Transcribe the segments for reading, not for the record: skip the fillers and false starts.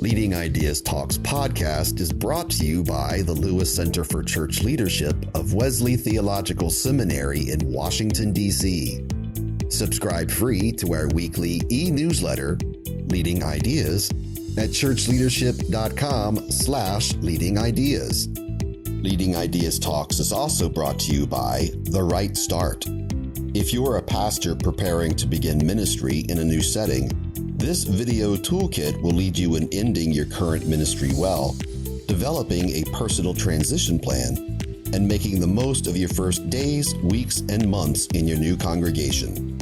Leading Ideas Talks podcast is brought to you by the Lewis Center for Church Leadership of Wesley Theological Seminary in Washington, D.C. Subscribe free to our weekly e-newsletter, Leading Ideas, at churchleadership.com/leadingideas. Leading Ideas Talks is also brought to you by The Right Start. If you're a pastor preparing to begin ministry in a new setting, this video toolkit will lead you in ending your current ministry well, developing a personal transition plan, and making the most of your first days, weeks, and months in your new congregation.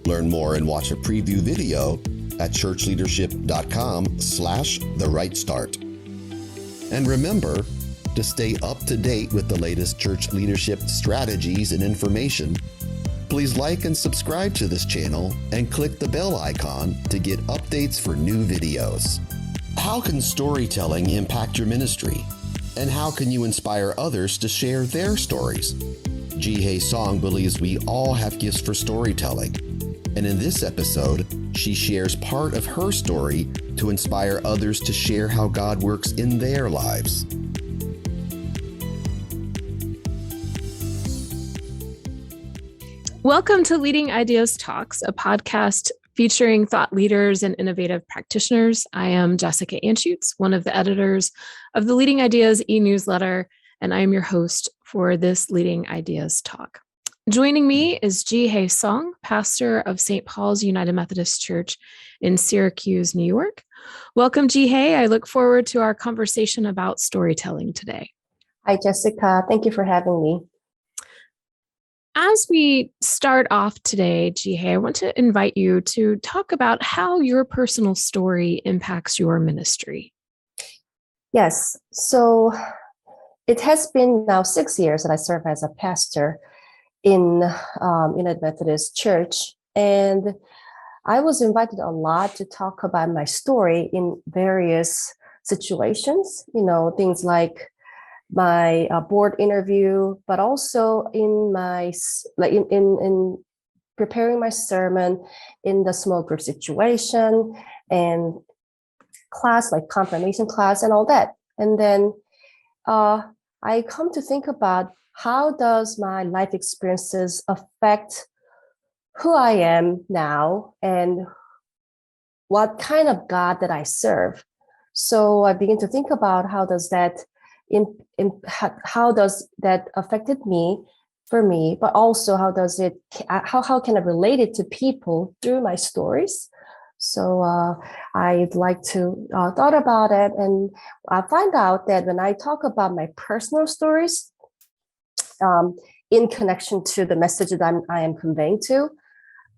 Learn more and watch a preview video at churchleadership.com/therightstart. And remember, to stay up to date with the latest church leadership strategies and information, please like and subscribe to this channel and click the bell icon to get updates for new videos. How can storytelling impact your ministry? And how can you inspire others to share their stories? Ji-Hae Song believes we all have gifts for storytelling. And in this episode, she shares part of her story to inspire others to share how God works in their lives. Welcome to Leading Ideas Talks, a podcast featuring thought leaders and innovative practitioners. I am Jessica Anschutz, one of the editors of the Leading Ideas e-newsletter, and I am your host for this Leading Ideas Talk. Joining me is Ji-Hae Song, pastor of St. Paul's United Methodist Church in Syracuse, New York. Welcome, Ji-Hae. I look forward to our conversation about storytelling today. Hi, Jessica. Thank you for having me. As we start off today, Ji-Hae, I want to invite you to talk about how your personal story impacts your ministry. Yes. So it has been now 6 years that I serve as a pastor in United Methodist Church. And I was invited a lot to talk about my story in various situations, things like my board interview, but also in my in preparing my sermon in the small group situation and class, like confirmation class and all that. And then I come to think about how does my life experiences affect who I am now and what kind of God that I serve. So I begin to think about how does that how does that affected me, but also how can I relate it to people through my stories? So I'd like to thought about it, and I find out that when I talk about my personal stories, in connection to the message that I am conveying to,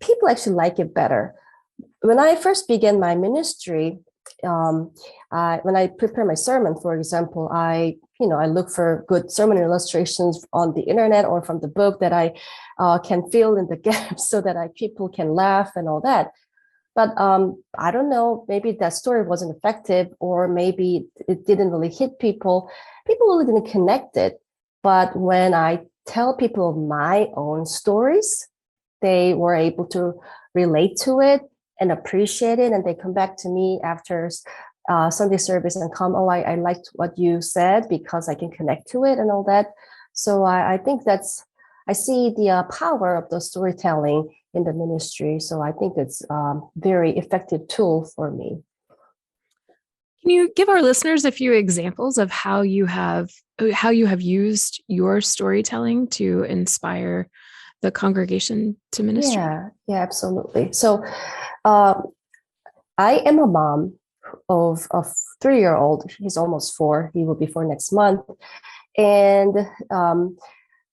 people actually like it better. When I first began my ministry, when I prepare my sermon, for example, I look for good sermon illustrations on the internet or from the book that I can fill in the gaps so that people can laugh and all that. But I don't know, maybe that story wasn't effective, or maybe it didn't really hit people. People really didn't connect it. But when I tell people my own stories, they were able to relate to it and appreciate it, and they come back to me after Sunday service and come, I liked what you said because I can connect to it and all that. So I think I see the power of the storytelling in the ministry. So I think it's a very effective tool for me. Can you give our listeners a few examples of how you have used your storytelling to inspire the congregation to ministry? Yeah, absolutely. So I am a mom of a 3-year-old. He's almost 4. He will be 4 next month. And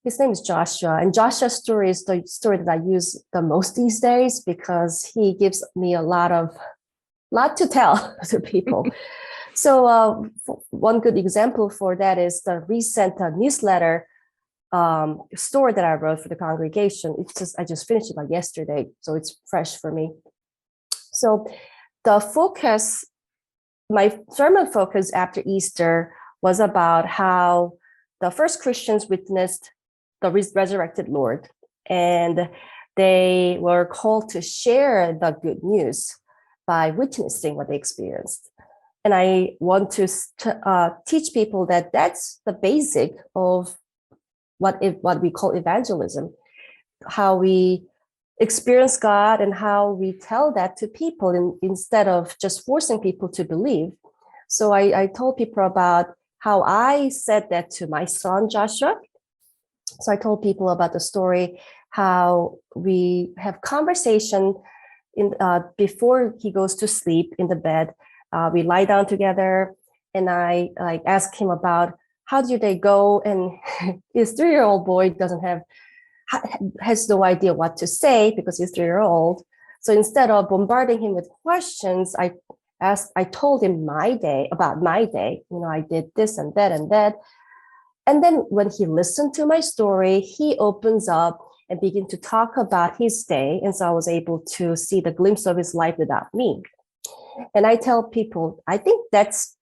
his name is Joshua. And Joshua's story is the story that I use the most these days because he gives me a lot to tell to people. So one good example for that is the recent newsletter story that I wrote for the congregation. I just finished it like yesterday, so it's fresh for me. So my sermon focus after Easter was about how the first Christians witnessed the resurrected Lord, and they were called to share the good news by witnessing what they experienced. And I want to teach people that that's the basic of what we call evangelism, how we experience God and how we tell that to people instead of just forcing people to believe. So I told people about how I said that to my son, Joshua. So I told people about the story, how we have conversation before he goes to sleep in the bed. We lie down together, and I ask him about how did your day go, and his 3-year-old boy has no idea what to say because he's 3-year-old. So instead of bombarding him with questions, I told him about my day. I did this and that and that. And then when he listened to my story, he opens up and begin to talk about his day. And so I was able to see the glimpse of his life without me. And I tell people, I think that's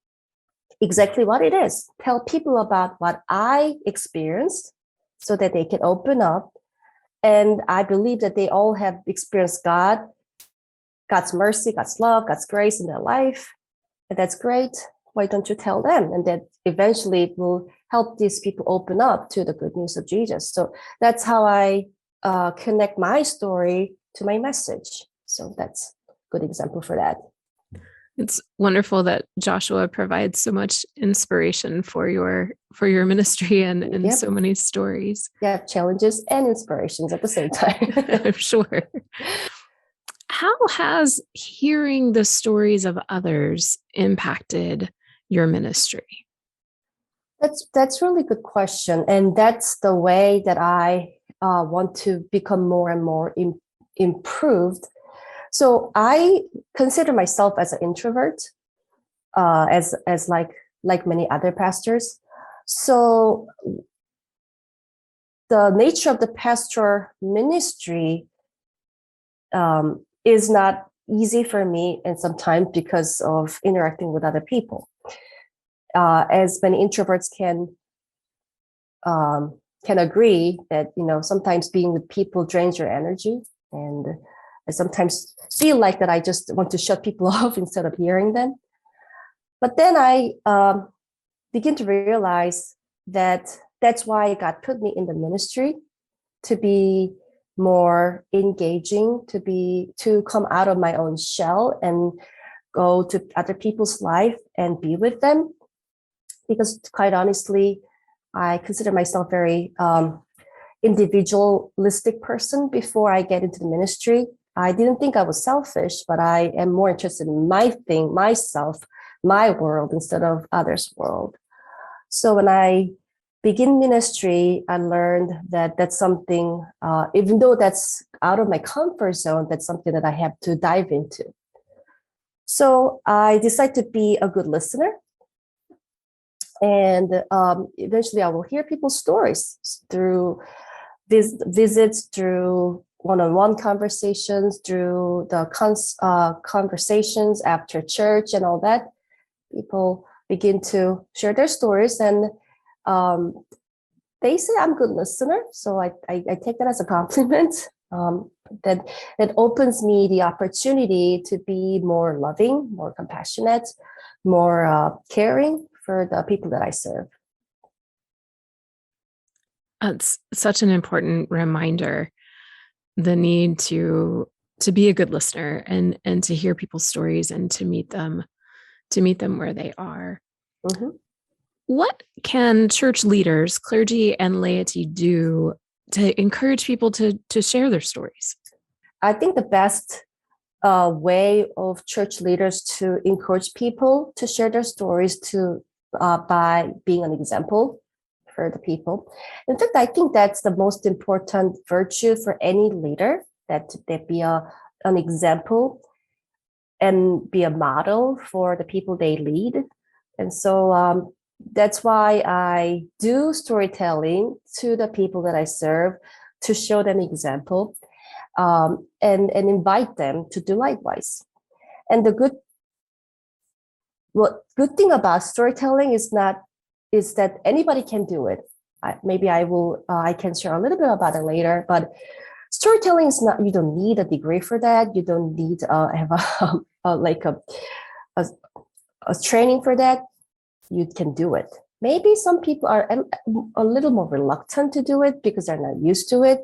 exactly what it is. Tell people about what I experienced so that they can open up. And I believe that they all have experienced God's mercy, God's love, God's grace in their life. And that's great. Why don't you tell them? And that eventually it will help these people open up to the good news of Jesus. So that's how I connect my story to my message. So that's a good example for that. It's wonderful that Joshua provides so much inspiration for your ministry and Yep. so many stories. Yeah, challenges and inspirations at the same time. I'm sure. How has hearing the stories of others impacted your ministry? That's really good question. And that's the way that I want to become more and more improved. So I consider myself as an introvert, as like many other pastors. So the nature of the pastoral ministry is not easy for me, and sometimes because of interacting with other people. As many introverts can agree that sometimes being with people drains your energy, and I sometimes feel like that I just want to shut people off instead of hearing them. But then I begin to realize that that's why God put me in the ministry, to be more engaging, to come out of my own shell and go to other people's life and be with them. Because quite honestly, I consider myself very individualistic person before I get into the ministry. I didn't think I was selfish, but I am more interested in my thing, myself, my world instead of others' world. So when I begin ministry, I learned that that's something, even though that's out of my comfort zone, that's something that I have to dive into. So I decided to be a good listener. And eventually I will hear people's stories through visits, through one-on-one conversations, through the conversations after church and all that. People begin to share their stories, and they say I'm a good listener. So I take that as a compliment. That opens me the opportunity to be more loving, more compassionate, more caring for the people that I serve. It's such an important reminder, the need to be a good listener and to hear people's stories and to meet them where they are. Mm-hmm. What can church leaders, clergy, and laity do to encourage people to share their stories? I think the best way of church leaders to encourage people to share their stories by being an example for the people. In fact, I think that's the most important virtue for any leader, that they be an example and be a model for the people they lead. And so that's why I do storytelling to the people that I serve, to show them example, and invite them to do likewise. And the good thing about storytelling is that anybody can do it. I can share a little bit about it later, but storytelling is not, you don't need a degree for that. You don't need have a training for that, you can do it. Maybe some people are a little more reluctant to do it because they're not used to it,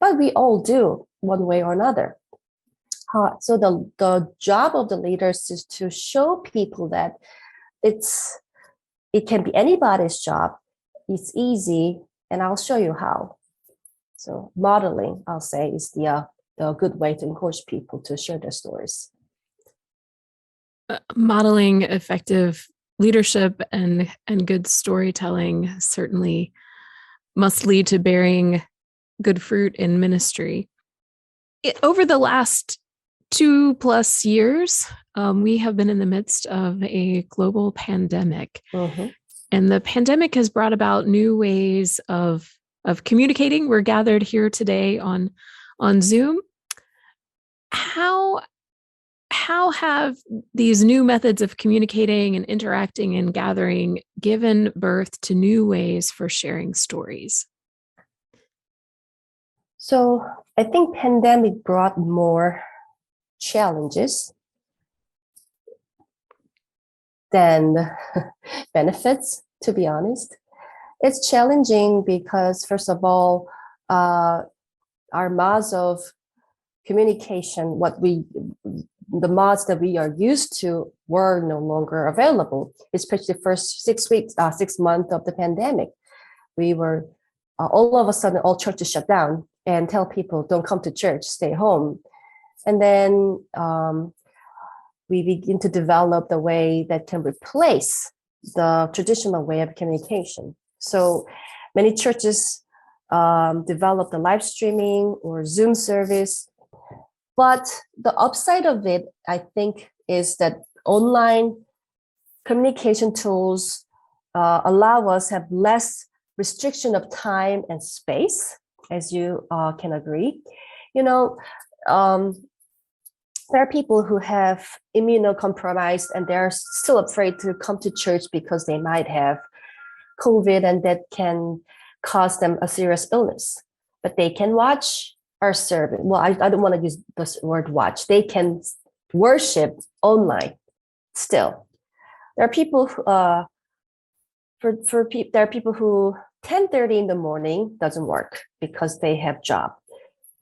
but we all do one way or another. So the job of the leaders is to show people that it can be anybody's job. It's easy, and I'll show you how. So modeling, I'll say, is the good way to encourage people to share their stories. Modeling effective leadership and good storytelling certainly must lead to bearing good fruit in ministry. Over the last 2+ years, we have been in the midst of a global pandemic. Mm-hmm. And the pandemic has brought about new ways of communicating. We're gathered here today on Zoom. How have these new methods of communicating and interacting and gathering given birth to new ways for sharing stories? So I think pandemic brought more challenges than benefits, to be honest. It's challenging because, first of all, our modes of communication, the modes that we are used to, were no longer available, especially the first 6 months of the pandemic. We were all of a sudden, all churches shut down and tell people, don't come to church, stay home. And then we begin to develop the way that can replace the traditional way of communication. So many churches developed the live streaming or Zoom service. But the upside of it, I think, is that online communication tools allow us to have less restriction of time and space, as you can agree. There are people who have immunocompromised and they're still afraid to come to church because they might have COVID and that can cause them a serious illness. But they can watch our service. Well, I don't want to use the word watch. They can worship online still. There are people there are people who 10:30 in the morning doesn't work because they have job.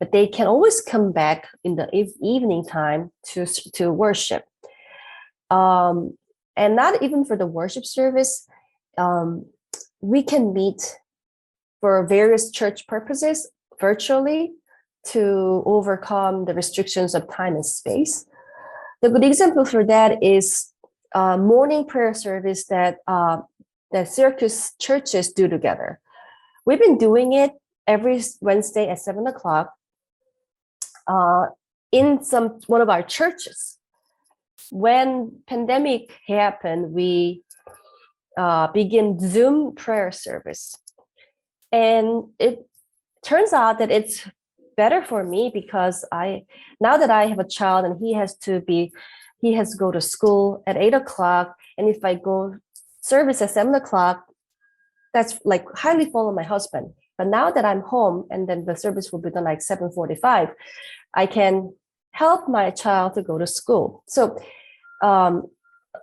But they can always come back in the evening time to worship. And not even for the worship service, we can meet for various church purposes virtually to overcome the restrictions of time and space. The good example for that is morning prayer service that Syracuse churches do together. We've been doing it every Wednesday at 7:00 in one of our churches. When pandemic happened, we began Zoom prayer service. And it turns out that it's better for me because now that I have a child and he has to go to school at 8:00, and if I go service at 7:00, that's like highly follow my husband. But now that I'm home and then the service will be done like 7:45, I can help my child to go to school. So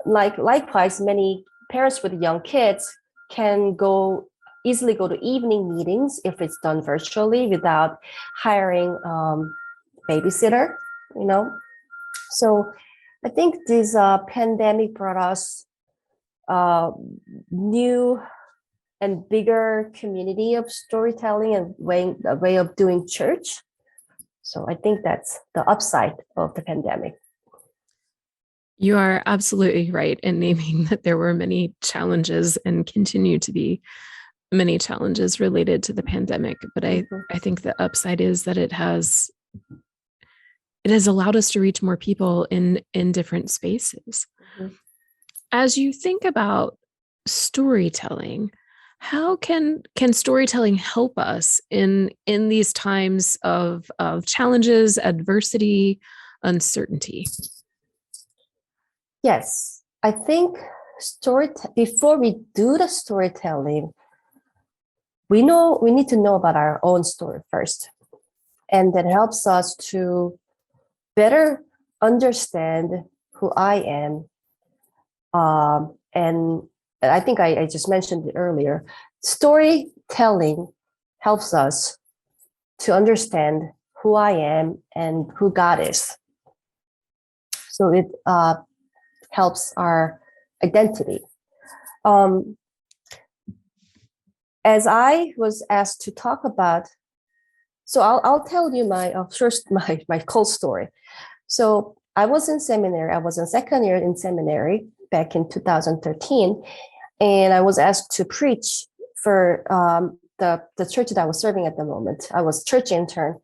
likewise, many parents with young kids can easily go to evening meetings if it's done virtually without hiring babysitter, So I think this pandemic brought us new and bigger community of storytelling and way of doing church. So I think that's the upside of the pandemic. You are absolutely right in naming that there were many challenges and continue to be many challenges related to the pandemic. But I think the upside is that it has allowed us to reach more people in different spaces. Mm-hmm. As you think about storytelling, how can storytelling help us in these times of challenges, adversity, uncertainty? Yes, I think before we do the storytelling, we need to know about our own story first. And that helps us to better understand who I am And I think I just mentioned it earlier. Storytelling helps us to understand who I am and who God is. So it helps our identity. As I was asked to talk about, so I'll tell you my cold story. So I was in seminary. I was in second year in seminary back in 2013, and I was asked to preach for the church that I was serving at the moment. I was church intern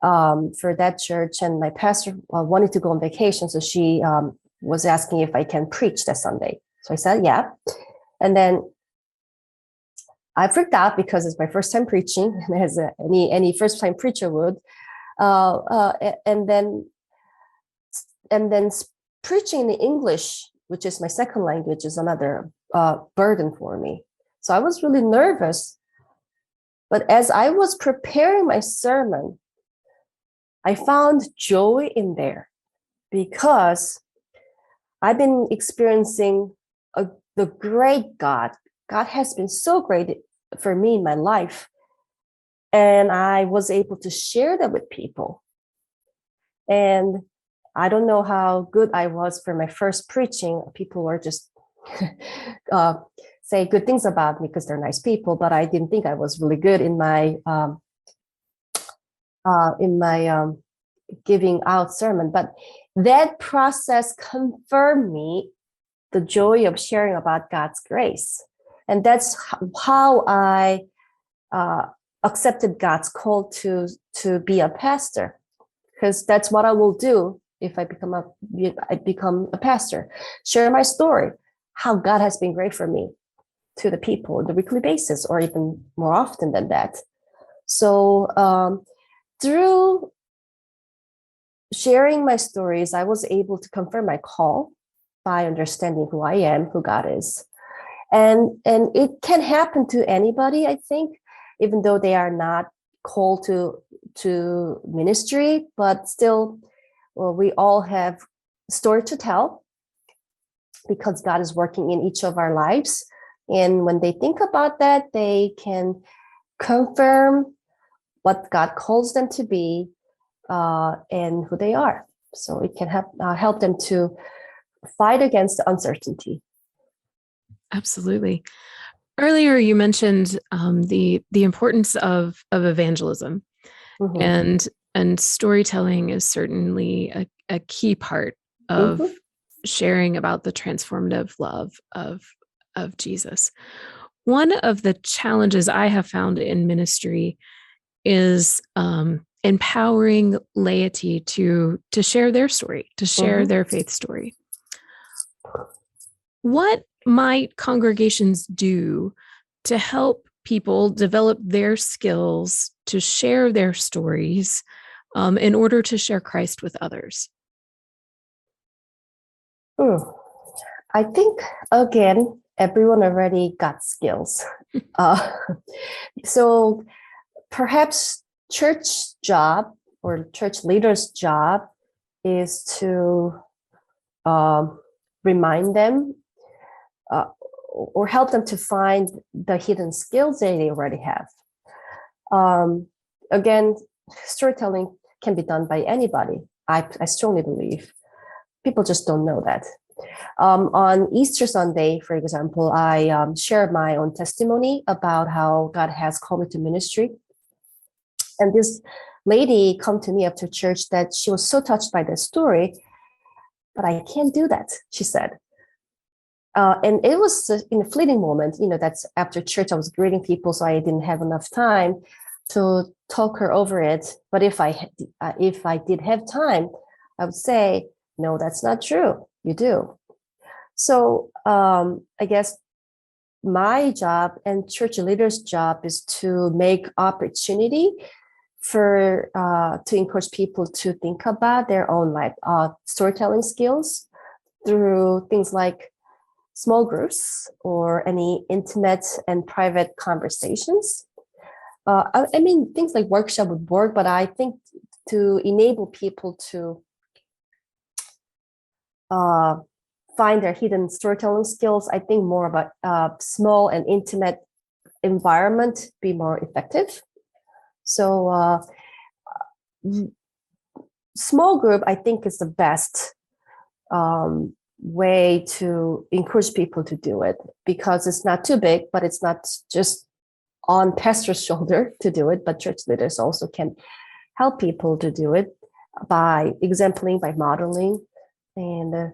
for that church, and my pastor wanted to go on vacation, so she was asking if I can preach that Sunday. So I said, yeah. And then I freaked out because it's my first time preaching, as any first time preacher would. And then preaching in English, which is my second language, is another burden for me. So I was really nervous. But as I was preparing my sermon, I found joy in there because I've been experiencing the great God. God has been so great for me in my life. And I was able to share that with people. And I don't know how good I was for my first preaching. People were just say good things about me because they're nice people, but I didn't think I was really good in my giving out sermon. But that process confirmed me the joy of sharing about God's grace. And that's how I accepted God's call to be a pastor, because that's what I will do if I become a pastor. Share my story, how God has been great for me to the people on a weekly basis, or even more often than that. So through sharing my stories, I was able to confirm my call by understanding who I am, who God is. And it can happen to anybody, I think, even though they are not called to ministry, but still, well, we all have story to tell because God is working in each of our lives. And when they think about that, they can confirm what God calls them to be and who they are. So it can help them to fight against uncertainty. Absolutely. Earlier, you mentioned the importance of evangelism, Mm-hmm. and storytelling is certainly a key part of Mm-hmm. sharing about the transformative love of Jesus. One of the challenges I have found in ministry is empowering laity to share their story, to share Mm-hmm. their faith story. What might congregations do to help people develop their skills to share their stories in order to share Christ with others? I think, again, everyone already got skills. So perhaps church job or church leaders' job is to remind them or help them to find the hidden skills they already have. Again, storytelling can be done by anybody. I strongly believe. People just don't know that. On Easter Sunday, for example, I shared my own testimony about how God has called me to ministry. And this lady come to me after church that she was so touched by the story, but I can't do that, she said. And it was in a fleeting moment, that's after church, I was greeting people, so I didn't have enough time to talk her over it. But if I did have time, I would say, no, that's not true. You do. So I guess my job and church leaders' job is to make opportunity for to encourage people to think about their own life storytelling skills through things like small groups or any intimate and private conversations. I mean, things like workshop would work, but I think to enable people to find their hidden storytelling skills, I think more about small and intimate environment be more effective. So small group, I think, is the best way to encourage people to do it, because it's not too big, but it's not just on pastor's shoulder to do it, but church leaders also can help people to do it by exempling, by modeling, and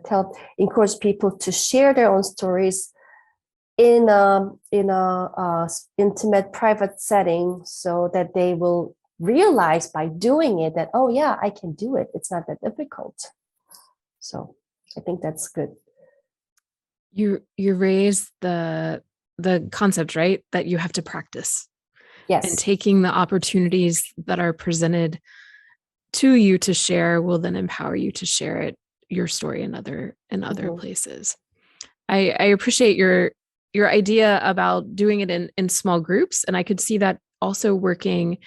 encourage people to share their own stories in a intimate, private setting, so that they will realize by doing it that, oh yeah, I can do it. It's not that difficult. So I think that's good. You raise the concept, right, that you have to practice. Yes. And taking the opportunities that are presented to you to share will then empower you to share your story in other places. I appreciate your idea about doing it in small groups, and I could see that also working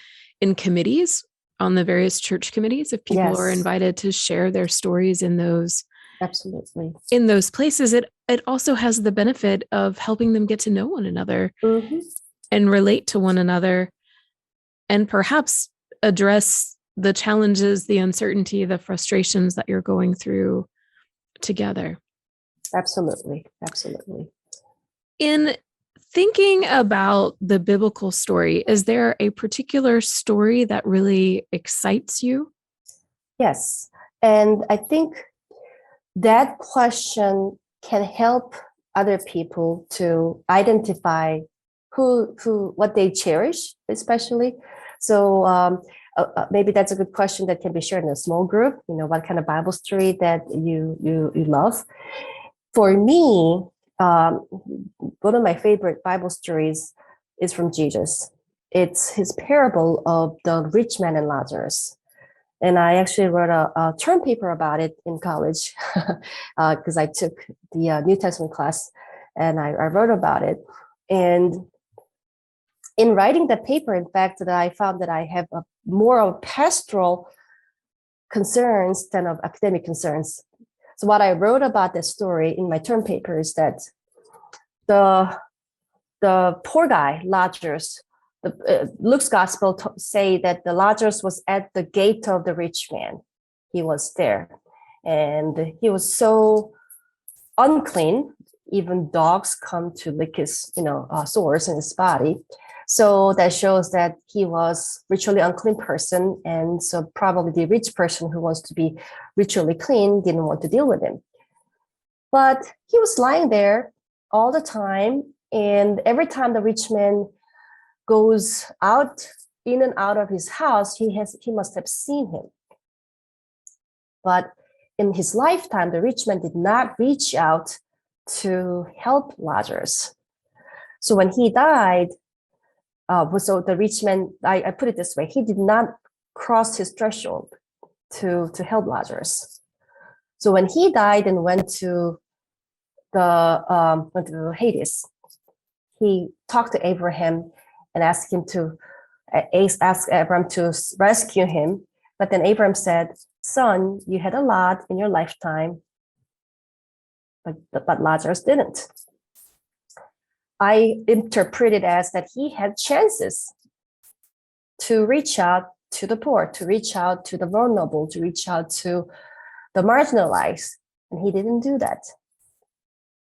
in committees, on the various church committees, if people are invited to share their stories in those. Absolutely. In those places, it also has the benefit of helping them get to know one another and relate to one another, and perhaps address the challenges, the uncertainty, the frustrations that you're going through together. Absolutely. Absolutely. In thinking about the biblical story, is there a particular story that really excites you? Yes. And I think that question can help other people to identify what they cherish, especially. So maybe that's a good question that can be shared in a small group. What kind of Bible story that you love? For me, one of my favorite Bible stories is from Jesus. It's his parable of the rich man and Lazarus. And I actually wrote a term paper about it in college because I took the New Testament class, and I wrote about it. And in writing the paper, in fact, that I found that I have more of pastoral concerns than of academic concerns. So what I wrote about this story in my term paper is that the poor guy, Lazarus, Luke's gospel say that the Lazarus was at the gate of the rich man. He was there, and he was so unclean. Even dogs come to lick his, sores in his body. So that shows that he was ritually unclean person, and so probably the rich person who wants to be ritually clean didn't want to deal with him. But he was lying there all the time, and every time the rich man goes in and out of his house, he must have seen him. But in his lifetime, the rich man did not reach out to help Lazarus. So when he died, so the rich man, I put it this way, he did not cross his threshold to help Lazarus. So when he died and went to Hades, he talked to Abraham and asked Abraham to rescue him. But then Abraham said, "Son, you had a lot in your lifetime, but Lazarus didn't." I interpret it as that he had chances to reach out to the poor, to reach out to the vulnerable, to reach out to the marginalized, and he didn't do that.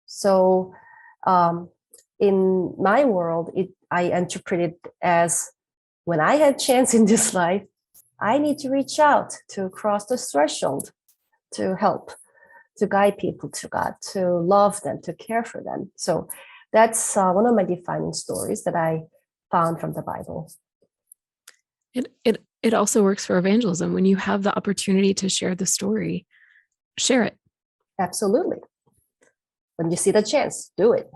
So in my world, I interpret it as, when I had chance in this life, I need to reach out to cross the threshold, to help, to guide people to God, to love them, to care for them. So that's one of my defining stories that I found from the Bible. It also works for evangelism. When you have the opportunity to share the story, share it. Absolutely. When you see the chance, do it.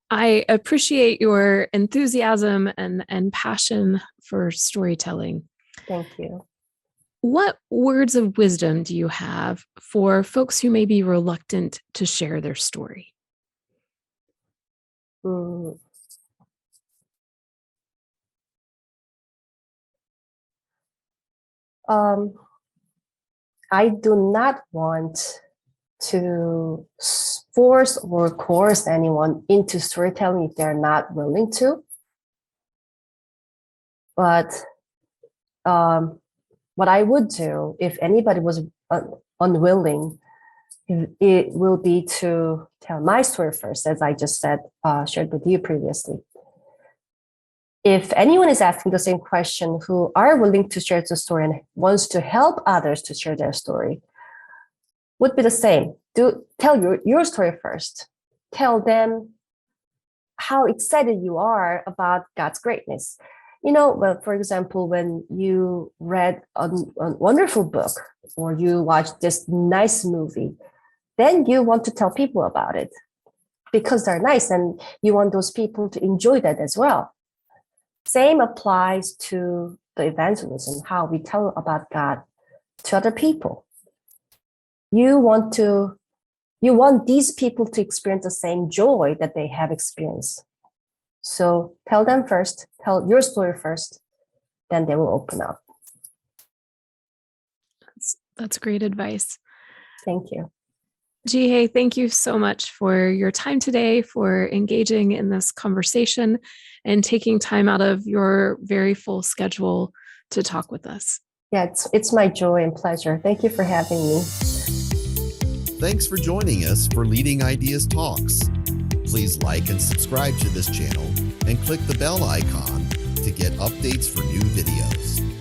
I appreciate your enthusiasm and passion for storytelling. Thank you. What words of wisdom do you have for folks who may be reluctant to share their story? I do not want to force or coerce anyone into storytelling if they're not willing to. But what I would do if anybody was unwilling, it will be to tell my story first, as I just said, shared with you previously. If anyone is asking the same question who are willing to share the story and wants to help others to share their story, would be the same. Tell your story first. Tell them how excited you are about God's greatness. Well, for example, when you read a wonderful book or you watched this nice movie, then you want to tell people about it because they're nice and you want those people to enjoy that as well. Same applies to the evangelism, how we tell about God to other people. You want these people to experience the same joy that they have experienced. So tell them first, tell your story first, then they will open up. That's great advice. Thank you. Jihye, thank you so much for your time today, for engaging in this conversation and taking time out of your very full schedule to talk with us. Yeah, it's my joy and pleasure. Thank you for having me. Thanks for joining us for Leading Ideas Talks. Please like and subscribe to this channel and click the bell icon to get updates for new videos.